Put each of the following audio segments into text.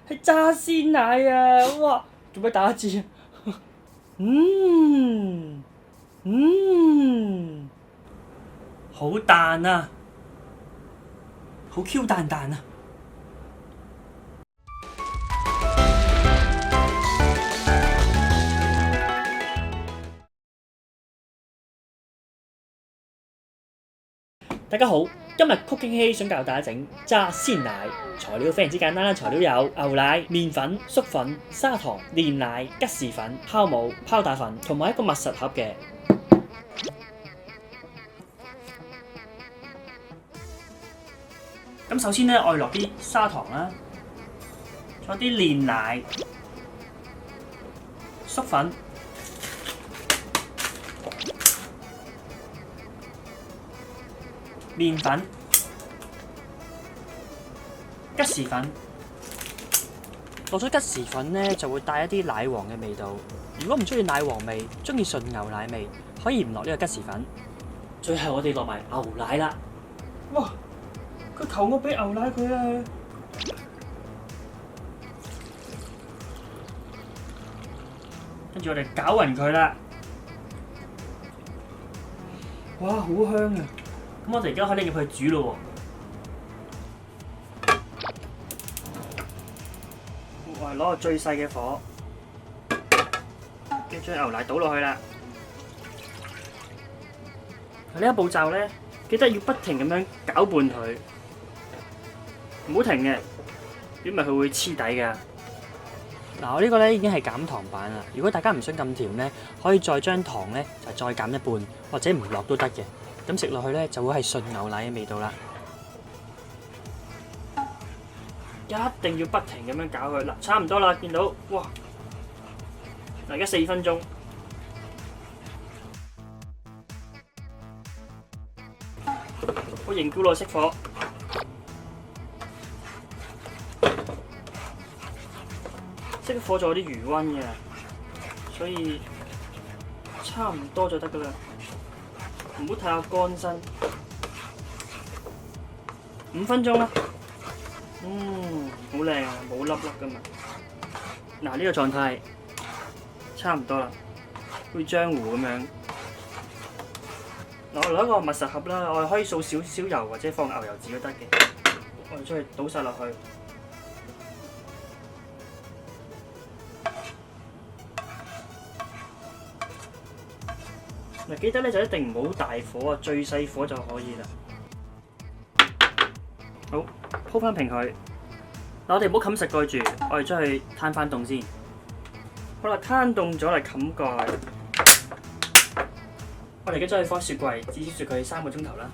係炸鮮奶啊！哇，做咩打字啊？好彈啊，好 Q 彈彈啊！大家好，今日 Cooking Hey 想教大家整炸鮮奶，材料非常之簡單啦，材料有牛奶、麵粉、粟粉、砂糖、煉奶、吉士粉、酵母、泡打粉同埋一個密實盒嘅。咁首先咧，我哋落啲砂糖啦，仲有啲煉奶、粟粉、麵粉、吉士粉。落咗吉士粉咧，就會帶一啲奶黃嘅味道。如果唔中意奶黃味，中意純牛奶味，可以唔落呢個吉士粉。最後我哋落埋牛奶啦。哇！佢求我俾牛奶佢啊！跟住我哋攪勻佢啦。哇！好香啊！咁我哋而家可以拎入去煮咯喎。我係攞個最細嘅火，跟住將牛奶倒落去啦。呢一步驟咧，記得要不停咁樣攪拌佢，唔好停嘅，如果唔係佢會黐底㗎。嗱，我呢個咧已經係減糖版啦。如果大家唔想咁甜咧，可以再將糖咧就再減一半，或者唔落都得嘅。咁食落去咧就會係純牛奶嘅味道啦。一定要不停咁樣攪佢嗱，差唔多啦，見到哇！嗱，而家4分鐘，我凝固落熄火，熄火咗啲餘溫嘅，所以差唔多就得噶啦，唔好太過乾身。5分鐘啦。好靚啊，冇粒粒噶嘛。嗱，呢個狀態差唔多啦，好似漿糊咁樣。嗱，我攞一個密實盒啦，我哋可以掃少少油或者放牛油紙都得嘅。我哋將佢倒晒落去。嗱，記得咧就一定唔好大火啊，最細火就可以啦。好，鋪翻平佢。嗱，我哋唔好冚實蓋住，我哋將佢攤翻凍先。好啦，攤凍咗嚟冚蓋。我哋而家將佢放雪櫃，至少雪佢3個鐘頭啦。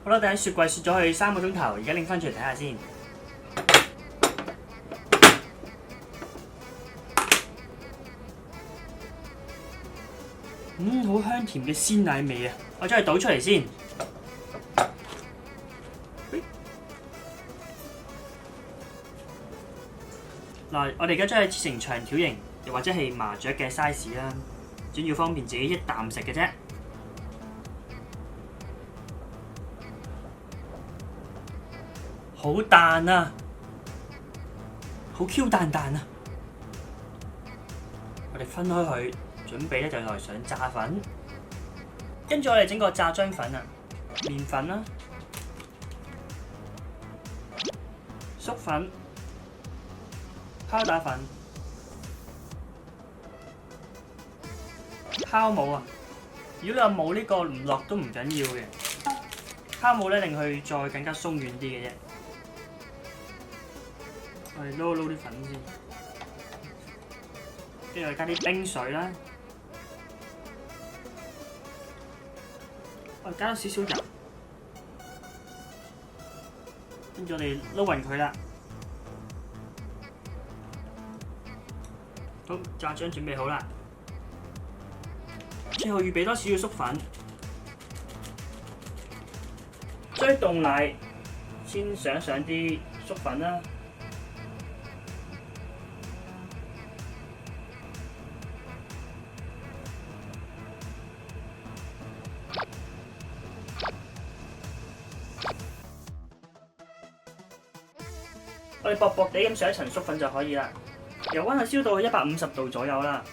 好啦，我哋喺雪櫃雪咗佢3個鐘頭，而家拎翻出嚟睇下先。好香甜嘅鮮奶味啊！我將佢倒出嚟先。嗱，我哋而家將佢切成長條形，又或者係麻雀嘅 size 啦，主要方便自己一啖食嘅啫。好彈啊！好 Q 彈彈啊！我哋分開佢。準備咧就來上炸粉，跟住我哋整個炸漿粉啊，麵粉啦、粟粉、泡打粉、酵母啊。如果你有冇呢個唔落都唔緊要嘅，酵母咧令佢再更加鬆軟啲嘅啫。我哋撈啲粉先，跟住加啲冰水啦。我加咗少少油，跟住我哋撈勻佢啦。好，炸漿準備好啦。最後預備多少少粟粉，將凍奶先上啲粟粉啦。我哋薄薄地咁上一層粟粉就可以啦。油溫係燒到去150度左右啦。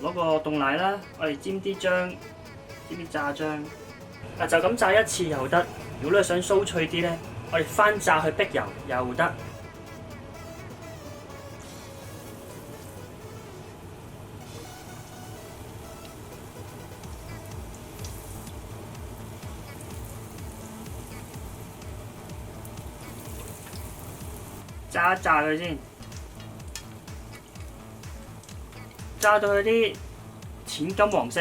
攞個凍奶啦，我哋沾啲薑，沾啲炸薑。嗱就咁炸一次又得。如果你想酥脆啲咧，我哋翻炸去逼油又得。炸一炸佢先，炸到佢啲淺金黃色。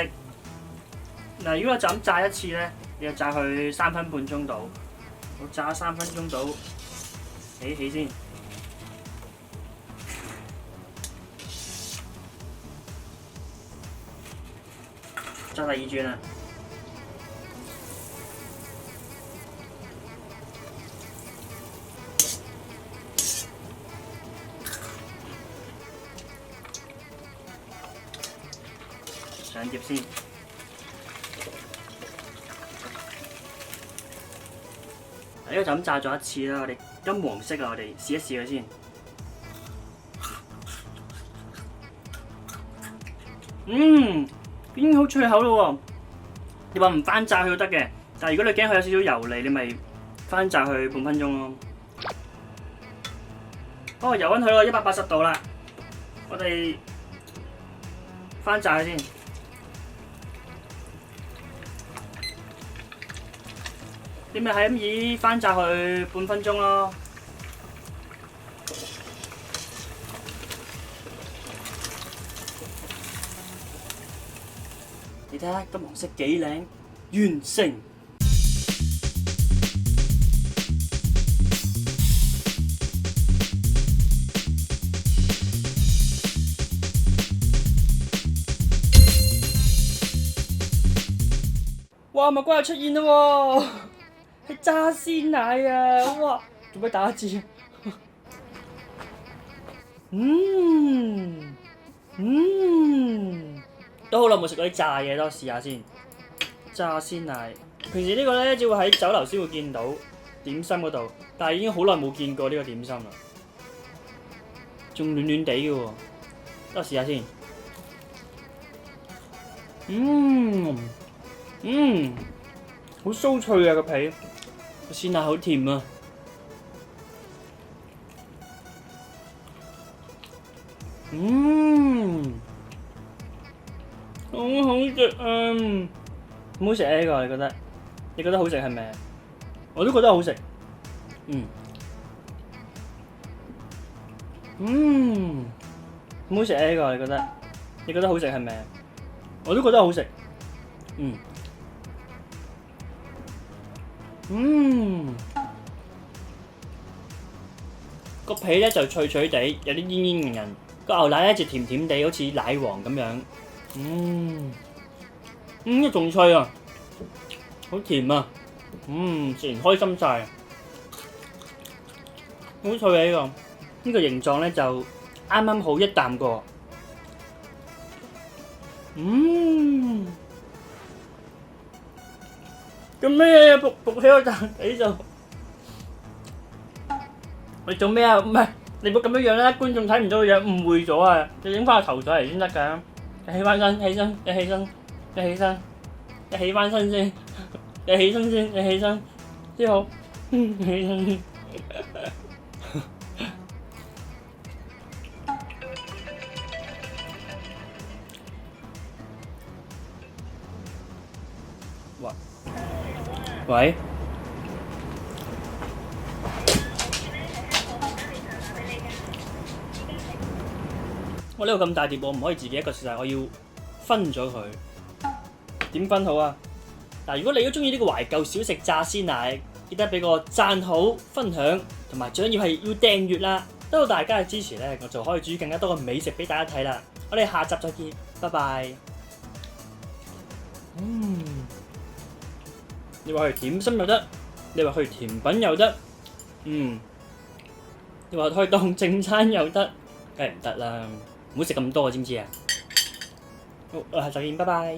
嗱，如果我就咁炸一次咧，你就炸佢3分半鐘度。我炸3分鐘度，起起先。炸第二轉啦。上碟先，呢個就咁炸咗一次啦。我哋金黃色啊，我哋試一試佢先。已經好脆口咯喎！你話唔翻炸佢都得嘅，但係如果你驚佢有少少油膩，你咪翻炸佢半分鐘咯。哦，油溫去到180度啦，我哋翻炸佢先。你咪係咁以翻炸佢半分鐘咯。你睇下金黃色幾靚，完成。哇！蜜瓜又出現啦喎！係炸鮮奶啊！哇！做咩打字？都好耐冇食過啲炸嘢，多試下先。炸鮮奶，平時呢個咧只會喺酒樓先會見到點心嗰度，但係已經好耐冇見過呢個點心啦。仲暖暖地嘅喎，多試下先。好酥脆啊個皮，個鮮奶好甜啊！好好食啊！好好食啊呢個，你覺得？你覺得好食係咪？我都覺得好食。好好食啊呢個，你覺得？你覺得好食係咪？我都覺得好食。個皮咧就脆脆地，有啲煙煙韌韌。個牛奶咧就甜甜地，好似奶黃咁樣。仲脆啊，好甜啊。食完開心晒。好脆啊呢個形狀咧就啱啱好一啖過。做咩啊？仆起我啖底就，你做咩啊？唔係，你唔好咁樣樣啦，觀眾睇唔到個樣，誤會咗啊！你影翻個頭上嚟先得㗎。你起翻身，起身，你起身，你起身，你起翻身先，你起身先，你起身，先好，起身先。喂？我呢個咁大碟，我唔可以自己一個食晒，我要分咗佢。點分好啊？嗱，如果你都中意呢個懷舊小食炸鮮奶，記得俾個讚好、分享，同埋最緊要係要訂閱啦。得到大家嘅支持咧，我就可以煮更加多嘅美食俾大家睇啦。我哋下集再見，拜拜。你話去點心又得，你話去甜品又得，你話可以當正餐又得，梗係唔得啦！唔好食咁多，知唔知啊？好，下集見，拜拜。